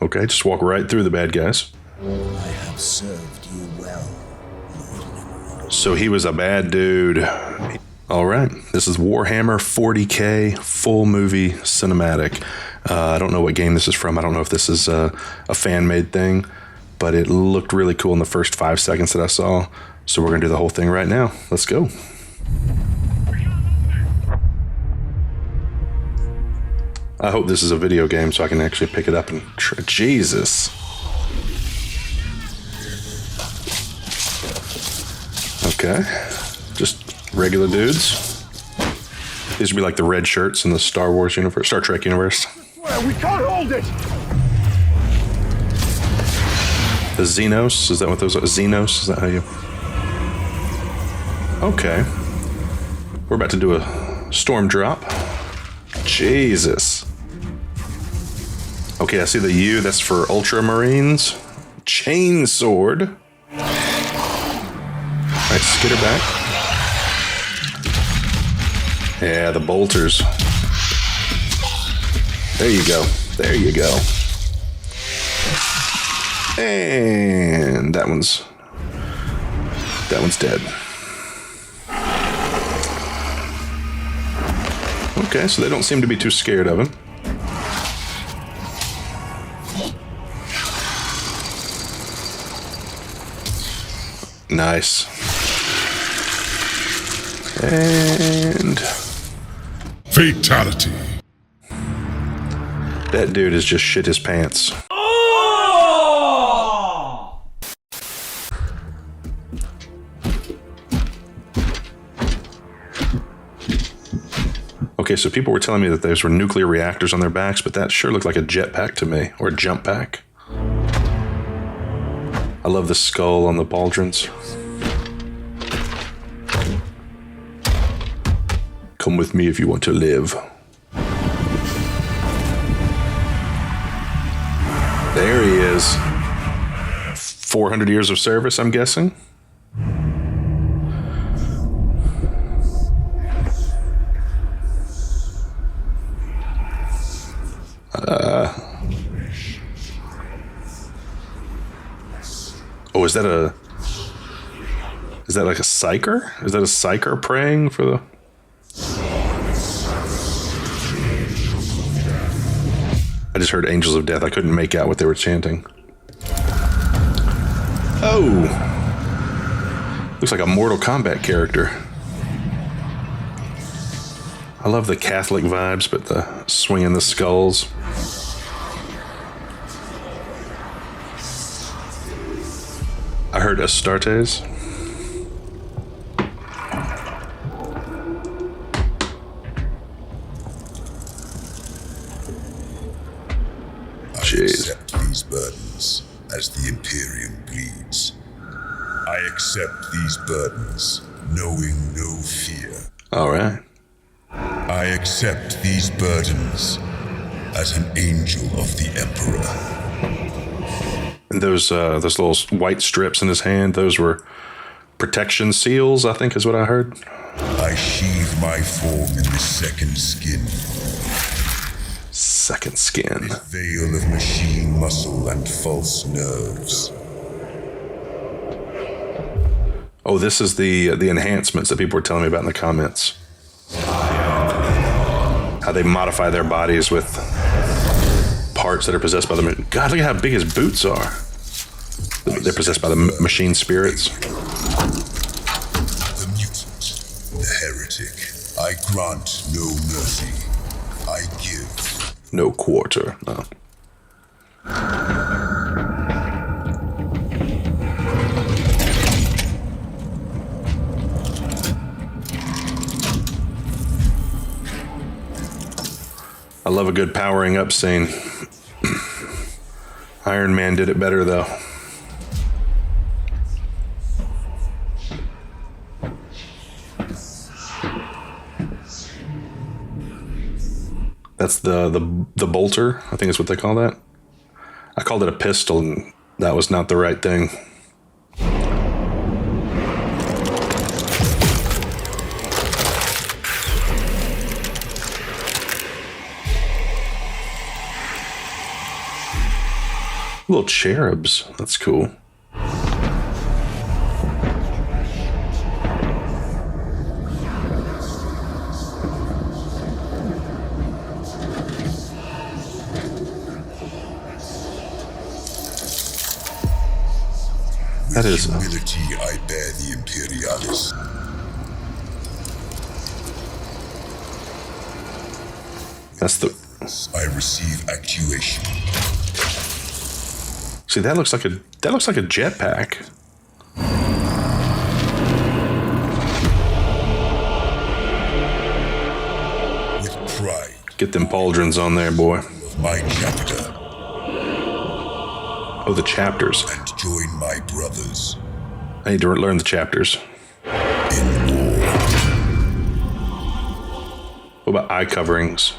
Okay, just walk right through the bad guys. I have served you well, Lord. So he was a bad dude. All right, this is Warhammer 40K full movie cinematic. I don't know what game this is from. I don't know if this is a fan-made thing, but it looked really cool in the first 5 seconds that I saw. So we're going to do the whole thing right now. Let's go. I hope this is a video game so I can actually pick it up and Jesus. Okay. Just regular dudes. These would be like the red shirts in the Star Wars universe, Star Trek universe. Well, we can't hold it! The Xenos, is that what those are? Xenos, is that how you... Okay. We're about to do a storm drop. Jesus. Okay, I see the U, that's for Ultramarines. Chainsword. Alright, skitter back. Yeah, the bolters. There you go. There you go. And that one's dead. Okay, so they don't seem to be too scared of him. Nice. And... fatality. That dude has just shit his pants. Okay, so people were telling me that those were nuclear reactors on their backs, but that sure looked like a jetpack to me, or a jump pack. I love the skull on the pauldrons. Come with me if you want to live. There he is. 400 years of service, I'm guessing. Oh, is that like a psyker? Is that a psyker praying for the... I just heard Angels of Death. I couldn't make out what they were chanting. Oh! Looks like a Mortal Kombat character. I love the Catholic vibes, but the swinging the skulls. I heard Astartes. I accept these burdens as the Imperium bleeds. I accept these burdens, knowing no fear. All right. I accept these burdens as an angel of the Emperor. And those little white strips in his hand, those were protection seals, I think is what I heard. I sheathe my form in the second skin. Second skin. This veil of machine muscle and false nerves. Oh, this is the enhancements that people were telling me about in the comments. How they modify their bodies with parts that are possessed by the... God, look at how big his boots are. They're possessed by the machine spirits. The mutant, the heretic. I grant no mercy. I give. No quarter, no. I love a good powering up scene. Iron Man did it better, though. That's the bolter. I think that's what they call that. I called it a pistol, and that was not the right thing. Little cherubs. That's cool. That is humility I bear the Imperialis. that's the I receive actuation. see that looks like a jetpack. With pride Get them pauldrons on there, boy. of my chapter, Oh, the chapters. and join my brothers I need to learn the chapters. in war. What about eye coverings?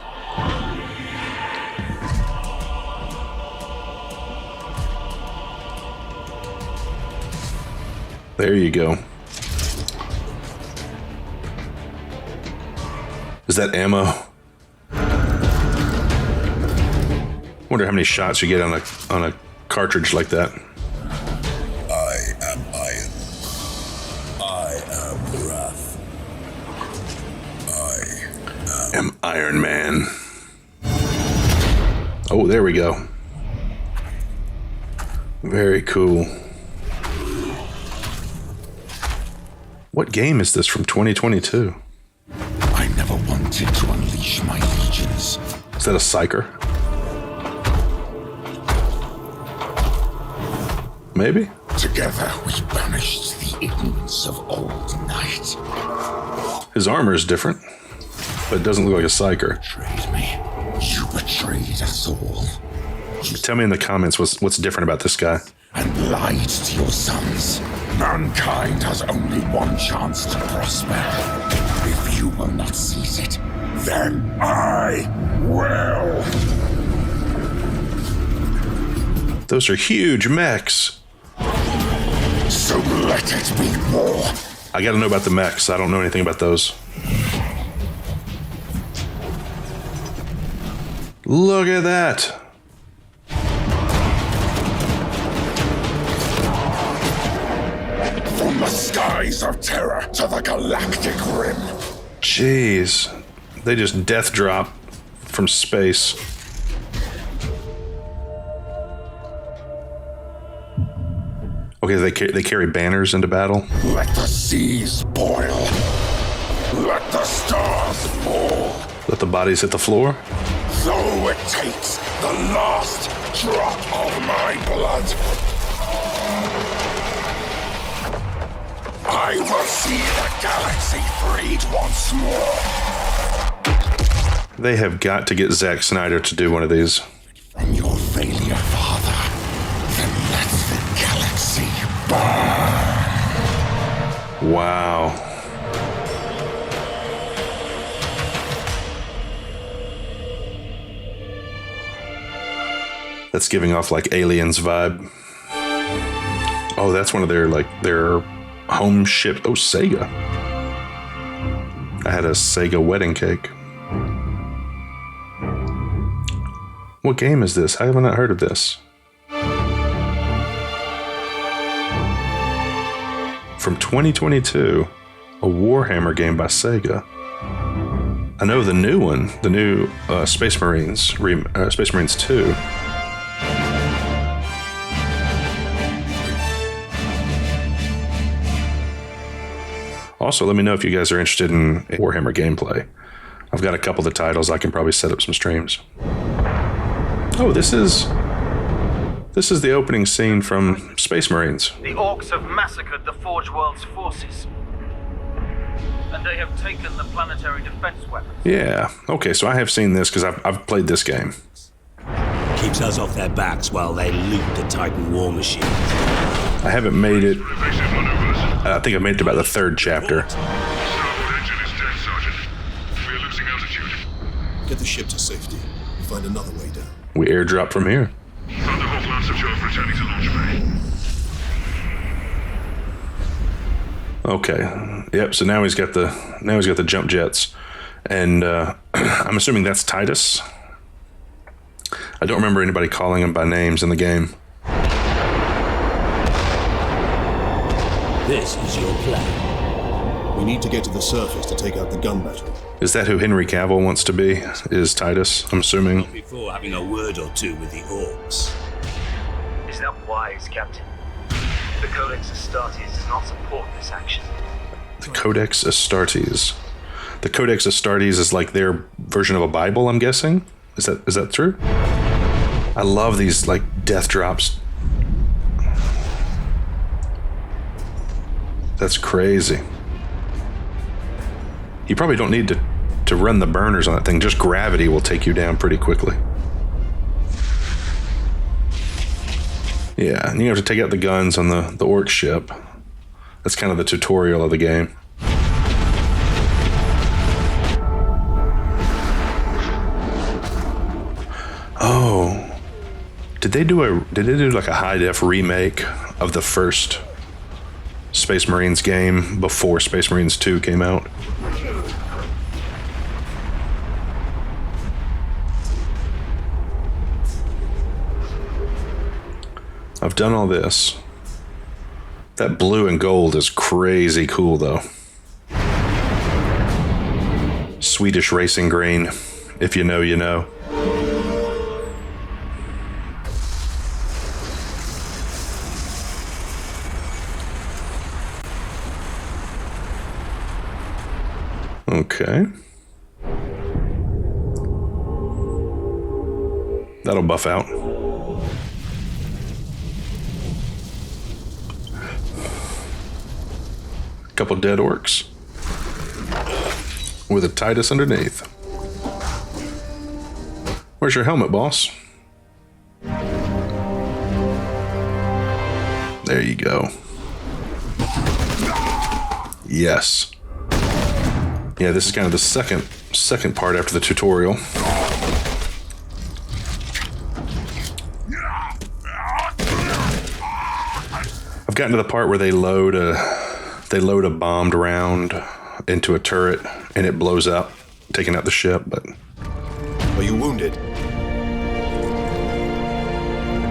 There you go. Is that ammo? Wonder how many shots you get on a cartridge like that. I am iron. I am wrath. I Am Iron Man. Oh, there we go. Very cool. What game is this from 2022? I never wanted to unleash my legions. Is that a psyker? Maybe? Together we banished the ignorance of old night. His armor is different, but it doesn't look like a psyker. Betrayed me. You betrayed us all. Tell me in the comments what's different about this guy. And lied to your sons. Mankind has only one chance to prosper. If you will not seize it, then I will. Those are huge mechs. So let it be war. I gotta know about the mechs. I don't know anything about those. Look at that. From the skies of terror to the galactic rim. Jeez. They just death drop from space. Okay, they carry banners into battle. Let the seas boil. Let the stars fall. Let the bodies hit the floor. Though it takes the last drop of my blood, I will see the galaxy freed once more. They have got to get Zack Snyder to do one of these. From your failure, Father, then let the galaxy burn. Wow. That's giving off like Aliens vibe. Oh, that's one of their home ship. Oh, Sega. I had a Sega wedding cake. What game is this? How have I not heard of this? From 2022, a Warhammer game by Sega. I know the new one, the new Space Marines, Space Marines 2. Also, let me know if you guys are interested in Warhammer gameplay. I've got a couple of the titles. I can probably set up some streams. Oh, this is the opening scene from Space Marines. The Orcs have massacred the Forge World's forces. And they have taken the planetary defense weapons. Yeah. Okay, so I have seen this because I've played this game. Keeps us off their backs while they loot the Titan war machine. I haven't made it. I think I made it to about the third chapter. Get the ship to safety. Find another way down. We airdrop from here. Thunderhawk Lancer Jove returning to launch bay. Okay. Yep. So now he's got the jump jets, and I'm assuming that's Titus. I don't remember anybody calling him by names in the game. This is your plan. We need to get to the surface to take out the gun battery. Is that who Henry Cavill wants to be? Is Titus, I'm assuming? Before having a word or two with the orcs. Is that wise, Captain? The Codex Astartes does not support this action. The Codex Astartes. The Codex Astartes is like their version of a Bible, I'm guessing? Is that true? I love these, like, death drops. That's crazy. You probably don't need to run the burners on that thing. Just gravity will take you down pretty quickly. Yeah, and you have to take out the guns on the orc ship. That's kind of the tutorial of the game. Oh. Did they do like a high def remake of the first Space Marines game before Space Marines 2 came out? I've done all this. That blue and gold is crazy cool, though. Swedish racing green. If you know, you know. Okay. That'll buff out. Couple dead orcs with a Titus underneath. Where's your helmet, boss? There you go. Yes. Yeah, this is kind of the second part after the tutorial. I've gotten to the part where they load a bombed round into a turret and it blows up, taking out the ship, but... Are you wounded?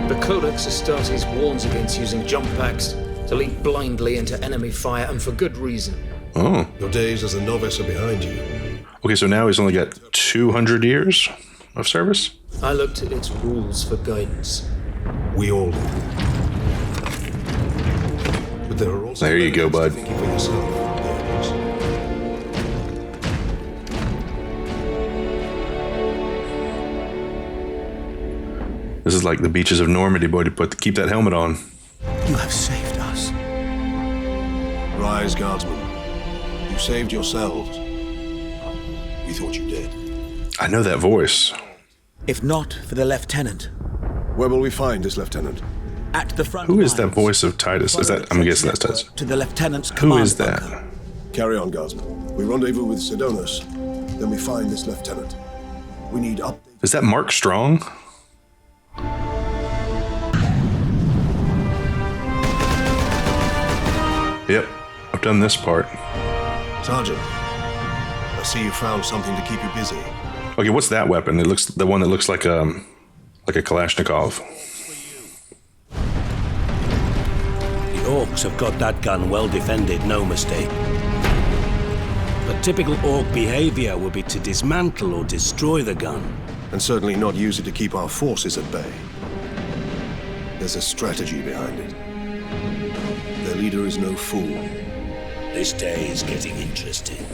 The Codex Astartes warns against using jump packs to leap blindly into enemy fire, and for good reason. Oh. Your days as a novice are behind you. Okay, so now he's only got 200 years of service? I looked at its rules for guidance. We all do. But there are also There you go, bud. thinking for yourself. This is like the beaches of Normandy, boy, to keep that helmet on. You have saved us. Rise, guardsmen. You saved yourselves. We thought you did. I know that voice. If not for the lieutenant. Where will we find this lieutenant? At the front Who is that lines. voice of Titus? Is that, I'm guessing that's Titus. To the lieutenant's Who command is that? bunker. Carry on, guardsmen. We rendezvous with Sidonus. Then we find this lieutenant. We need updates. Is that Mark Strong? Yep, I've done this part. Sergeant, I see you found something to keep you busy. Okay, what's that weapon? It looks the one that looks like a Kalashnikov. The orcs have got that gun well defended, no mistake. But typical orc behavior would be to dismantle or destroy the gun. And certainly not use it to keep our forces at bay. There's a strategy behind it. Their leader is no fool. This day is getting interesting.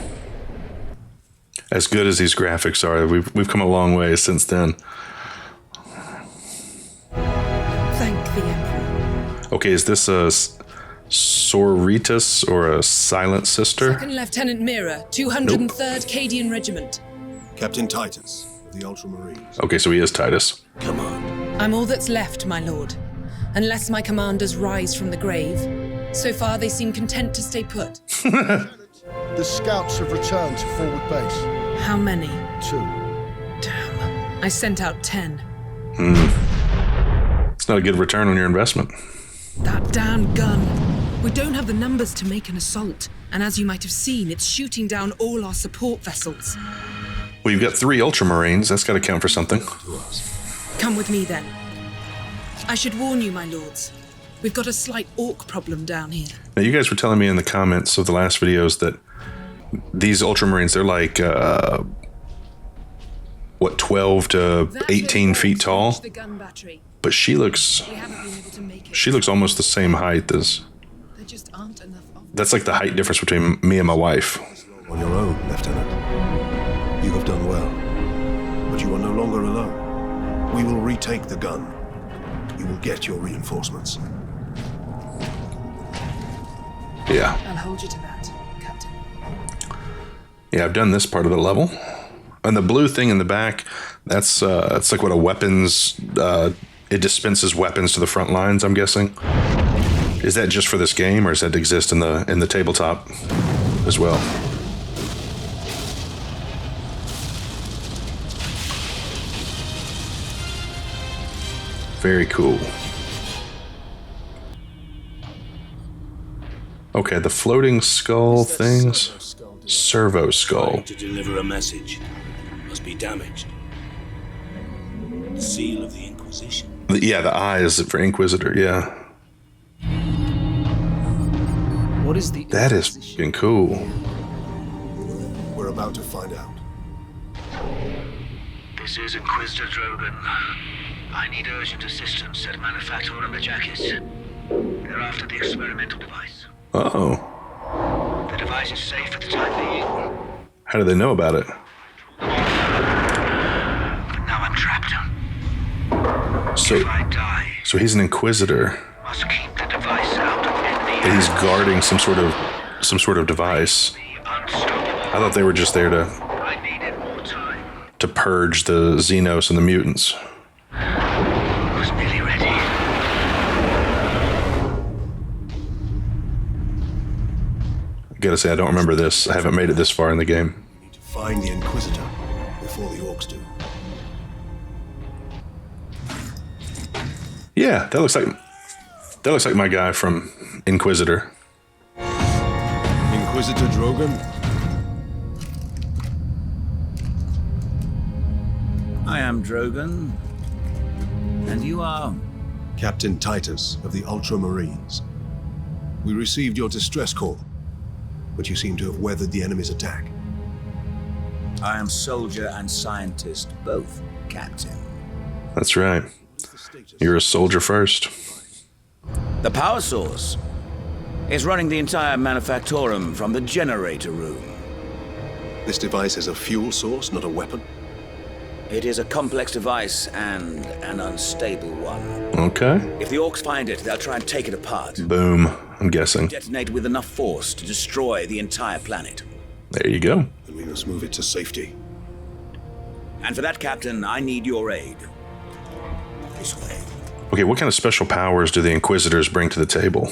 As good as these graphics are, we've come a long way since then. Thank the Emperor. Okay, is this a Sororitas or a Silent Sister? Second Lieutenant Mira, 203rd Cadian Regiment. Captain Titus of the Ultramarines. Okay, so he is Titus. Come on. I'm all that's left, my lord. Unless my commanders rise from the grave. So far, they seem content to stay put. The scouts have returned to forward base. How many? 2. Damn. I sent out 10. It's not a good return on your investment. That damn gun. We don't have the numbers to make an assault. And as you might have seen, it's shooting down all our support vessels. Well, you've got 3 Ultramarines. That's got to count for something. Come with me, then. I should warn you, my lords. We've got a slight orc problem down here. Now, you guys were telling me in the comments of the last videos that these Ultramarines, they're like, 12 to 18 feet tall? But she looks almost the same height as... There just aren't enough of them. That's like the height difference between me and my wife. On your own, Lieutenant. You have done well. But you are no longer alone. We will retake the gun. You will get your reinforcements. Yeah. I'll hold you to that, Captain. Yeah, I've done this part of the level. And the blue thing in the back, that's like what a weapons... it dispenses weapons to the front lines, I'm guessing. Is that just for this game, or does that exist in the tabletop as well? Very cool. Okay, the floating skull things. Servo skull. Trying to deliver a message. Must be damaged. The seal of the Inquisition. Yeah, the eye is for Inquisitor, yeah. What is the... That is fucking cool. We're about to find out. This is Inquisitor Drogan. I need urgent assistance at Manufactorum Ajacis. They're after the experimental device. Uh-oh. The device is safe for the time being. How do they know about it? But now I'm trapped. So, If I die, so he's an Inquisitor. must keep the device out of enemy And he's hands. guarding some sort of device. Be unstoppable. I thought they were just there I needed more time. to purge the Xenos and the mutants. Was nearly ready. I gotta say, I don't remember this. I haven't made it this far in the game. We need to find the Inquisitor before the orcs do. Yeah, that looks like my guy from Inquisitor. Inquisitor Drogan? I am Drogan. And you are? Captain Titus of the Ultramarines. We received your distress call, but you seem to have weathered the enemy's attack. I am soldier and scientist, both, Captain. That's right. You're a soldier first. The power source is running the entire Manufactorum from the generator room. This device is a fuel source, not a weapon. It is a complex device and an unstable one. Okay. If the orcs find it, they'll try and take it apart. Boom, I'm guessing. Detonate with enough force to destroy the entire planet. There you go. And we must move it to safety. And for that, Captain, I need your aid. This way. Okay, what kind of special powers do the Inquisitors bring to the table?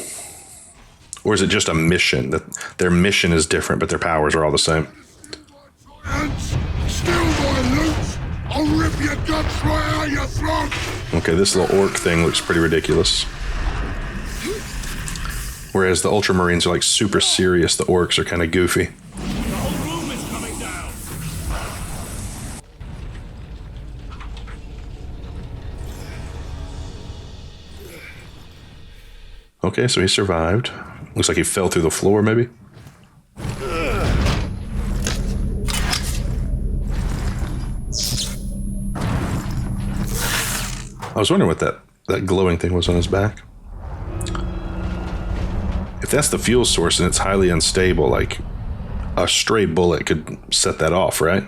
Or is it just a mission? That their mission is different, but their powers are all the same? Ants, steal my loot! I'll rip your guts right out your throat! Okay, this little orc thing looks pretty ridiculous. Whereas the Ultramarines are like super serious, the orcs are kind of goofy. The whole room is coming down. Okay, so he survived. Looks like he fell through the floor, maybe? I was wondering what that glowing thing was on his back. If that's the fuel source and it's highly unstable, like a stray bullet could set that off, right?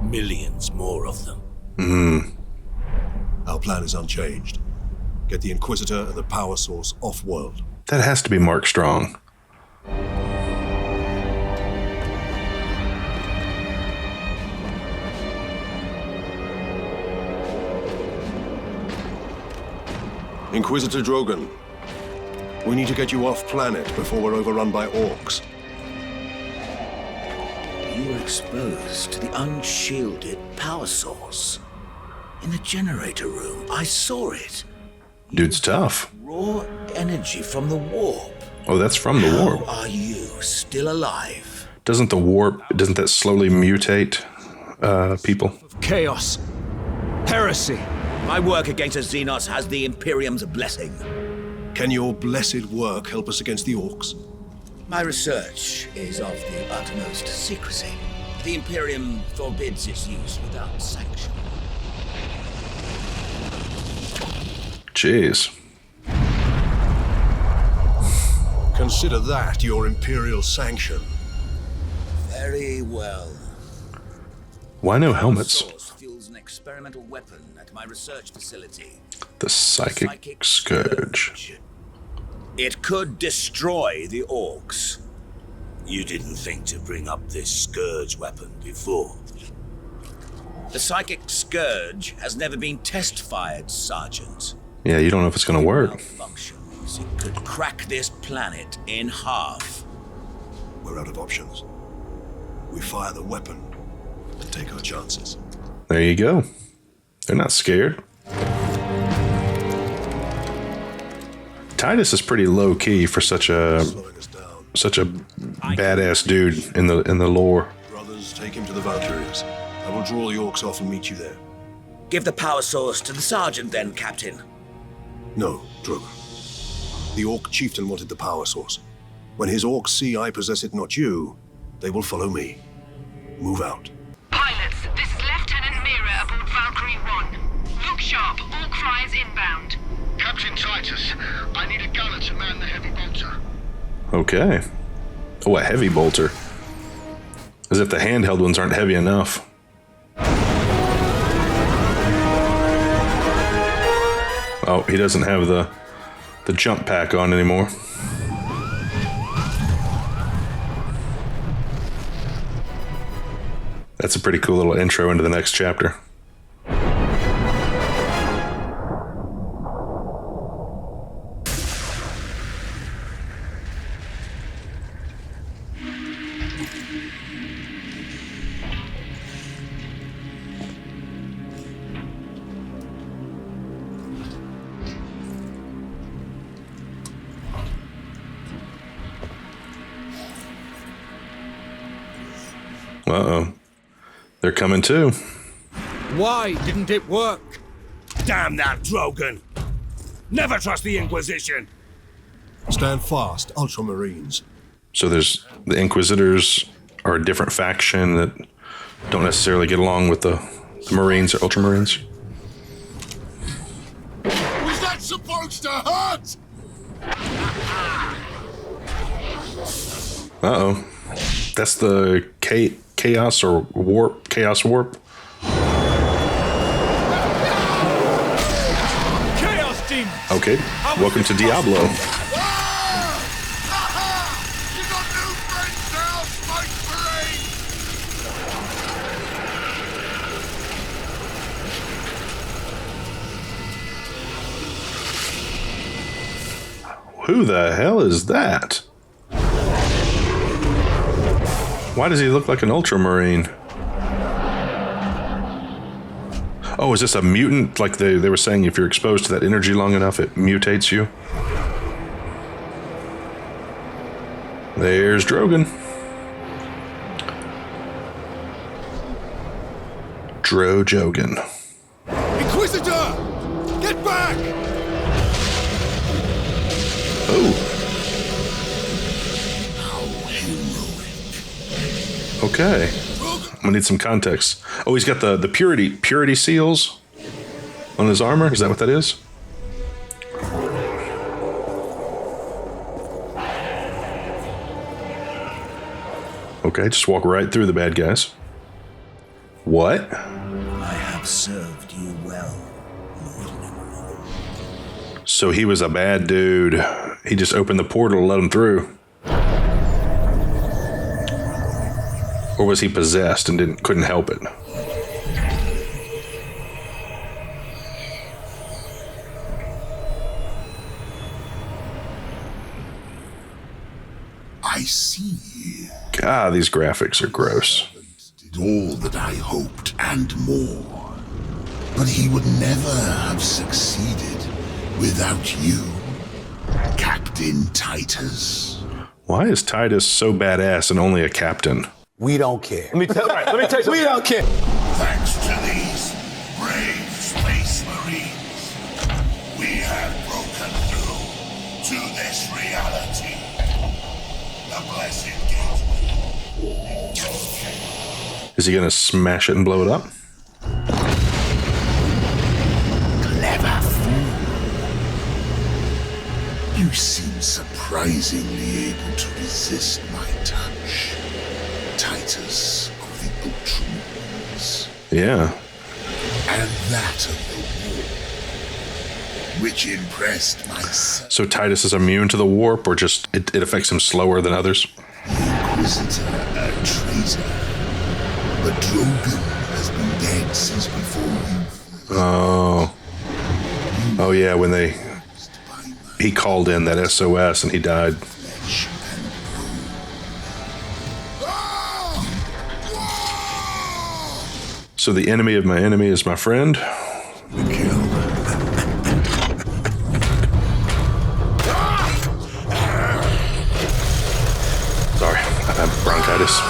Millions more of them. Our plan is unchanged. Get the Inquisitor and the power source off-world. That has to be Mark Strong. Inquisitor Drogan, we need to get you off-planet before we're overrun by orcs. You were exposed to the unshielded power source. In the generator room, I saw it. Dude's tough. Raw energy from the warp. Oh, that's from the warp. How are you still alive? Doesn't that slowly mutate people? Chaos. Heresy. My work against the Xenos has the Imperium's blessing. Can your blessed work help us against the orcs? My research is of the utmost secrecy. The Imperium forbids its use without sanction. Jeez. Consider that your Imperial sanction. Very well. Why no helmets? Source fuels an experimental weapon at my research facility. The Psychic Scourge. It could destroy the orcs. You didn't think to bring up this Scourge weapon before. The Psychic Scourge has never been test-fired, Sergeant. Yeah, you don't know if it's going to work. Malfunctions. It could crack this planet in half. We're out of options. We fire the weapon and take our chances. There you go. They're not scared. Titus is pretty low key for such a badass dude in the lore. Brothers, take him to the Valkyries. I will draw the orcs off and meet you there. Give the power source to the Sergeant then, Captain. No, Drogon. The Orc chieftain wanted the power source. When his orcs see I possess it, not you, they will follow me. Move out. Pilots, this is Lieutenant Mira aboard Valkyrie 1. Look sharp, Orc flyers inbound. Captain Titus, I need a gunner to man the heavy bolter. Okay. Oh, a heavy bolter. As if the handheld ones aren't heavy enough. Oh, he doesn't have the jump pack on anymore. That's a pretty cool little intro into the next chapter. Uh-oh. They're coming too. Why didn't it work? Damn that Drogon! Never trust the Inquisition! Stand fast, Ultramarines. So there's the Inquisitors are a different faction that don't necessarily get along with the Marines or Ultramarines. Was that supposed to hurt? Uh-oh. That's the Chaos or Warp. Chaos Warp. Chaos demons! Okay. Welcome to Diablo. You got new friends now, Space Marine! Who the hell is that? Why does he look like an Ultramarine? Oh, is this a mutant? Like they were saying, if you're exposed to that energy long enough, it mutates you. There's Drogon. Drogon. Inquisitor! Get back! Oh. Okay. I'm gonna need some context. Oh, he's got the purity seals on his armor. Is that what that is? Okay, just walk right through the bad guys. What? I have served you well, Lord Emerald. So he was a bad dude. He just opened the portal to let him through. Or was he possessed and couldn't help it? I see. God, these graphics are gross. The all that I hoped and more. But he would never have succeeded without you, Captain Titus. Why is Titus so badass and only a captain? We don't care. Let me tell you something. We don't care. Thanks to these brave space marines, we have broken through to this reality. The blessed gateway. Is he gonna smash it and blow it up? Clever fool. You seem surprisingly able to resist my touch, Titus of the Ultramarines. Yeah. And that of the war, which impressed myself. So Titus is immune to the warp, or just it affects him slower than others? The Inquisitor, a traitor. But Drogon has been dead since before you. Oh yeah, when he called in that SOS and he died. So the enemy of my enemy is my friend. Sorry, I have bronchitis.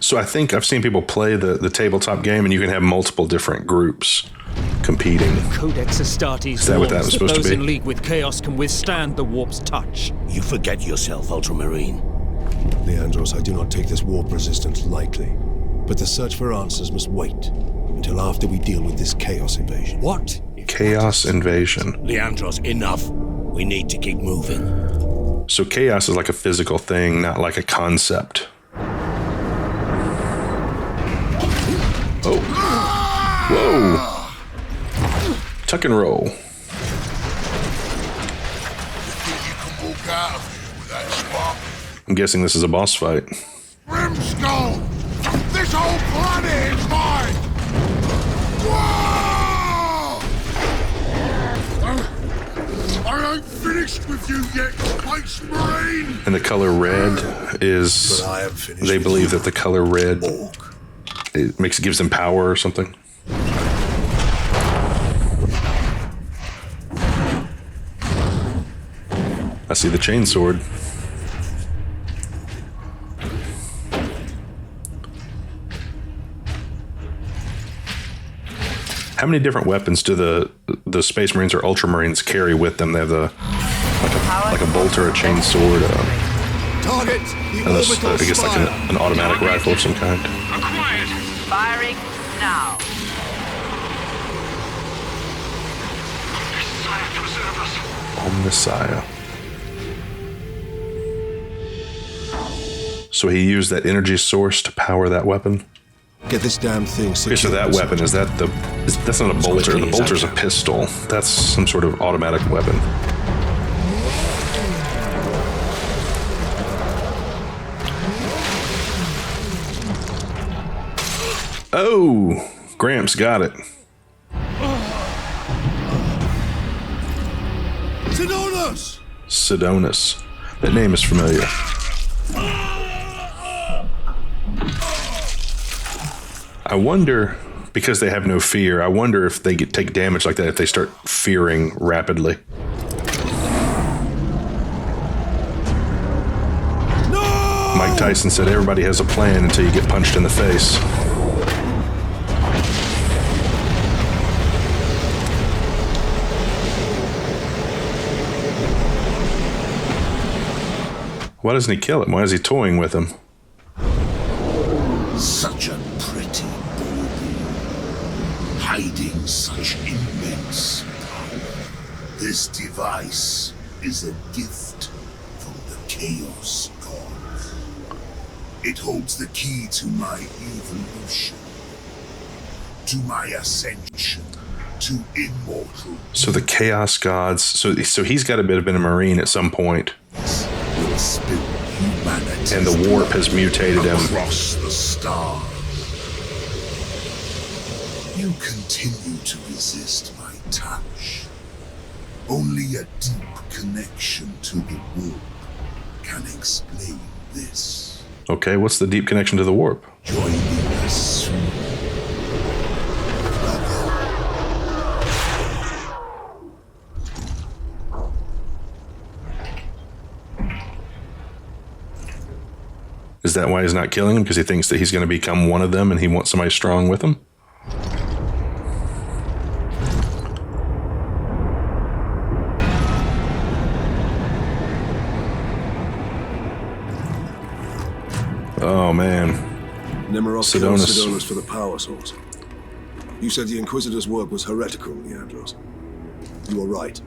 So I think I've seen people play the tabletop game, and you can have multiple different groups competing. Codex Astartes. Is that what that was supposed to those be? in league with chaos can withstand the warp's touch. You forget yourself, Ultramarine. Leandros, I do not take this warp resistance lightly. But the search for answers must wait until after we deal with this chaos invasion. What? Chaos invasion. Leandros, enough. We need to keep moving. So chaos is like a physical thing, not like a concept. Oh. Whoa. Tuck and roll. I'm guessing this is a boss fight. Brimstone! This whole planet is mine! Whoa! I ain't finished with you yet, Space Marine! And the color red is... They believe that the color red... It gives them power or something. I see the chainsword. How many different weapons do the Space Marines or Ultramarines carry with them? They have like a bolt or a chainsword. Target I guess like an automatic rifle of some kind. Acquired. Firing now. Messiah. So he used that energy source to power that weapon? Get this damn thing. Okay, so that weapon, that's not a bolter. The bolter's a pistol. That's some sort of automatic weapon. Oh, Gramps got it. Sidonus! Sidonus. That name is familiar. I wonder, because they have no fear, I wonder if they take damage like that if they start fearing rapidly. No! Mike Tyson said everybody has a plan until you get punched in the face. Why doesn't he kill him? Why is he toying with him? Such a pretty bauble, hiding such immense power. This device is a gift from the Chaos God. It holds the key to my evolution, to my ascension, to immortal. So the Chaos Gods, so he's got to have been a Marine at some point. Will spill humanity. And the warp has mutated him. Across the stars. You continue to resist my touch. Only a deep connection to the warp can explain this. Okay, what's the deep connection to the warp? Joining us soon. Is that why he's not killing him? Because he thinks that he's going to become one of them and he wants somebody strong with him? Oh, man. Nemeroth killed Sidonus. Sidonus for the power source. You said the Inquisitor's work was heretical, Leandros. You were right.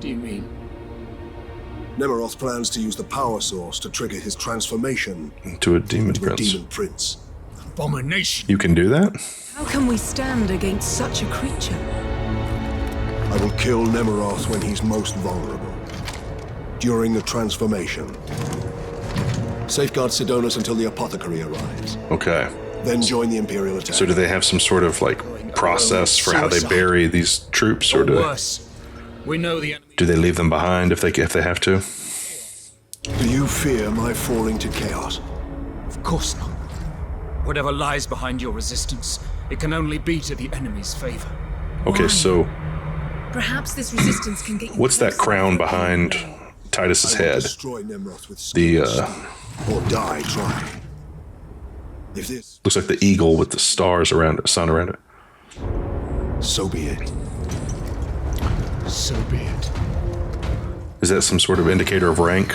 Do you mean? Nemeroth plans to use the power source to trigger his transformation To a demon into a prince. demon prince. Abomination. You can do that? How can we stand against such a creature? I will kill Nemeroth when he's most vulnerable. During the transformation. Safeguard Sidonus until the apothecary arrives. Okay. Then join the Imperial attack. So do they have some sort of, like, process for how they bury these troops? Or Or do worse. We know the enemy. they leave them behind if they have to? Do you fear my falling to chaos? Of course not. Whatever lies behind your resistance, it can only be to the enemy's favor. Okay, so Perhaps this resistance can get you. what's that crown behind Titus's head? Destroy Nemeroth with The, or die trying. If this, looks like the eagle with the stars around it, sun around it. so be it. So be it. Is that some sort of indicator of rank?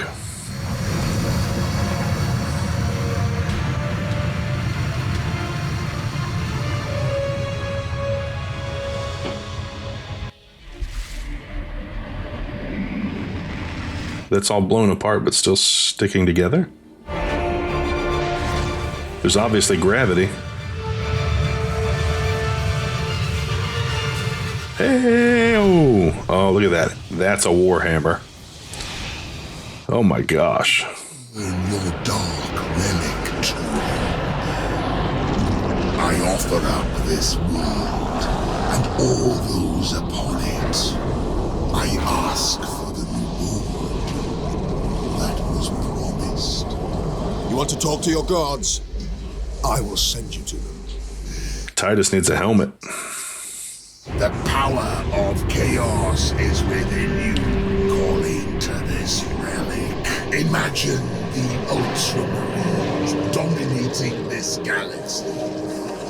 That's all blown apart but still sticking together? There's obviously gravity. Hey, oh, look at that. That's a Warhammer. Oh my gosh. In your dark relic tomb, I offer up this world and all those upon it. I ask for the reward that was promised. You want to talk to your gods? I will send you to them. Titus needs a helmet. The power of chaos is within you, calling to this relic. Imagine the Ultramarines dominating this galaxy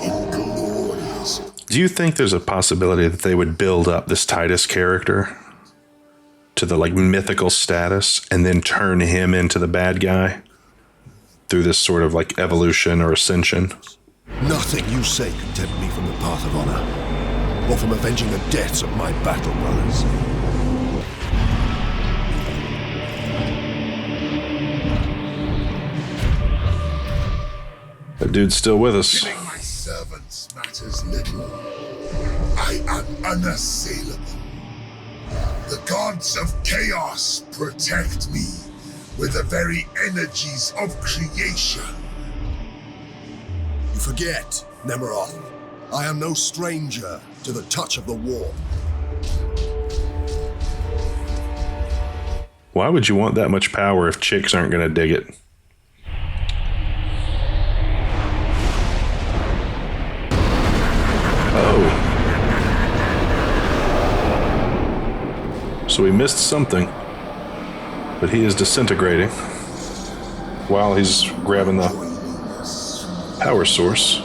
in glorious. Do you think there's a possibility that they would build up this Titus character to the like mythical status and then turn him into the bad guy through this sort of like evolution or ascension? Nothing you say can tempt me from the path of honor, or from avenging the deaths of my battle brothers. That dude's still with us. Killing my servants matters little. I am unassailable. The gods of chaos protect me with the very energies of creation. You forget, Nemeroth. I am no stranger to the touch of the warp. Why would you want that much power if chicks aren't going to dig it? Oh. So we missed something. But he is disintegrating while he's grabbing the power source.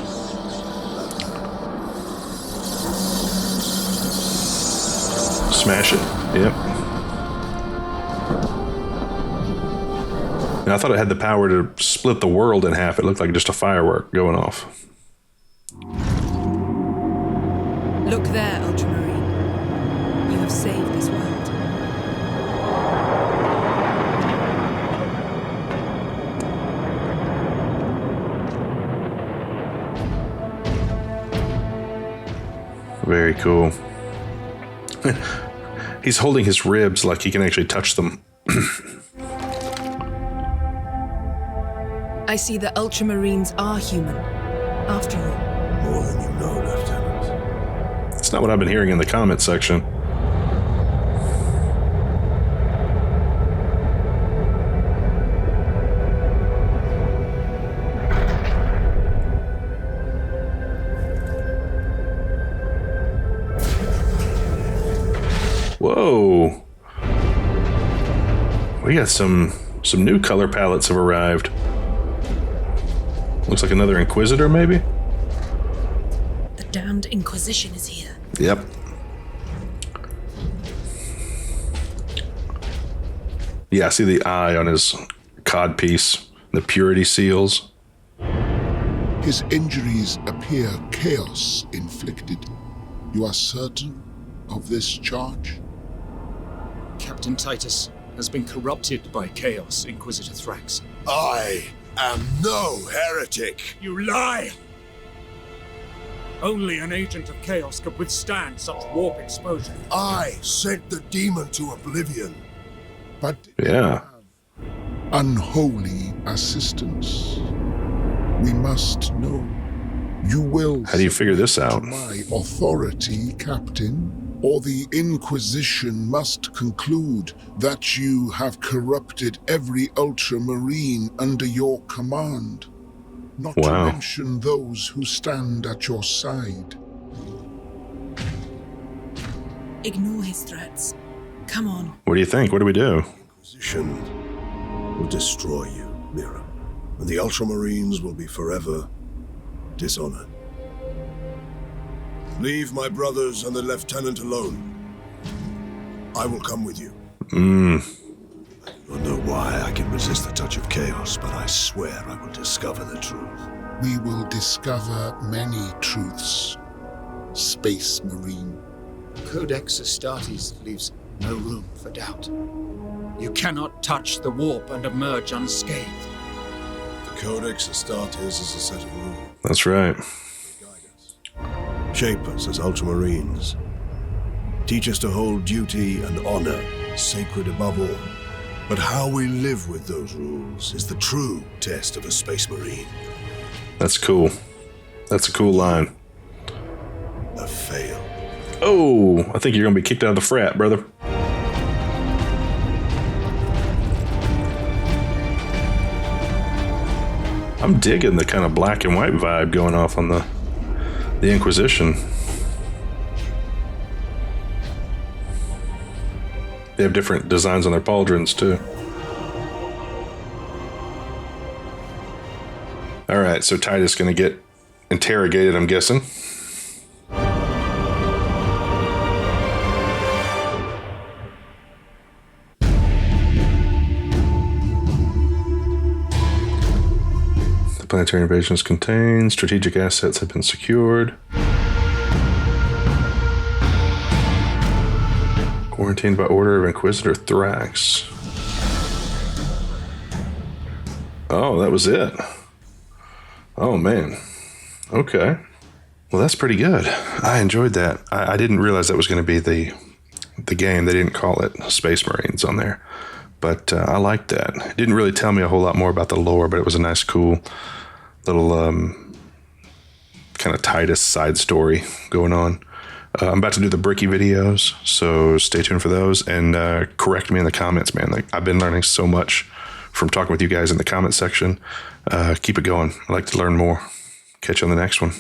Smash it. Yep. And I thought it had the power to split the world in half. It looked like just a firework going off. Look there, Ultramarine. You have saved this world. Very cool. He's holding his ribs like he can actually touch them. I see the Ultramarines are human, after all. More than you know, Lieutenant. It's not what I've been hearing in the comment section. Whoa. We got some new color palettes have arrived. Looks like another Inquisitor, maybe? The damned Inquisition is here. Yep. Yeah, I see the eye on his codpiece, the purity seals. His injuries appear chaos inflicted. You are certain of this charge? Captain Titus has been corrupted by chaos, Inquisitor Thrax. I am no heretic. You lie! Only an agent of chaos could withstand such warp exposure. I sent the demon to oblivion. But yeah, unholy assistance. We must know. You will. How do you figure this out? My authority, Captain, or the Inquisition must conclude that you have corrupted every Ultramarine under your command. Not to mention those who stand at your side. Ignore his threats. Come on. What do you think? What do we do? Inquisition will destroy you, Mira, and the Ultramarines will be forever dishonored. Leave my brothers and the lieutenant alone. I will come with you. I don't know why I can resist the touch of chaos, but I swear I will discover the truth. We will discover many truths, Space Marine. Codex Astartes leaves no room for doubt. You cannot touch the warp and emerge unscathed. The Codex Astartes is a set of rules. That's right. Shape us as Ultramarines. Teach us to hold duty and honor sacred above all. But how we live with those rules is the true test of a Space Marine. That's cool. That's a cool line. A fail. Oh, I think you're going to be kicked out of the frat, brother. I'm digging the kind of black and white vibe going off on the Inquisition. They have different designs on their pauldrons, too. All right, so Titus is going to get interrogated, I'm guessing. The planetary invasion is contained. Strategic assets have been secured. Quarantined by order of Inquisitor Thrax. Oh, that was it. Oh, man. Okay. Well, that's pretty good. I enjoyed that. I didn't realize that was going to be the game. They didn't call it Space Marines on there. But I liked that. It didn't really tell me a whole lot more about the lore, but it was a nice, cool little kind of Titus side story going on. I'm about to do the Bricky videos, so stay tuned for those, and correct me in the comments, man. Like, I've been learning so much from talking with you guys in the comment section. Keep it going. I like to learn more. Catch you on the next one.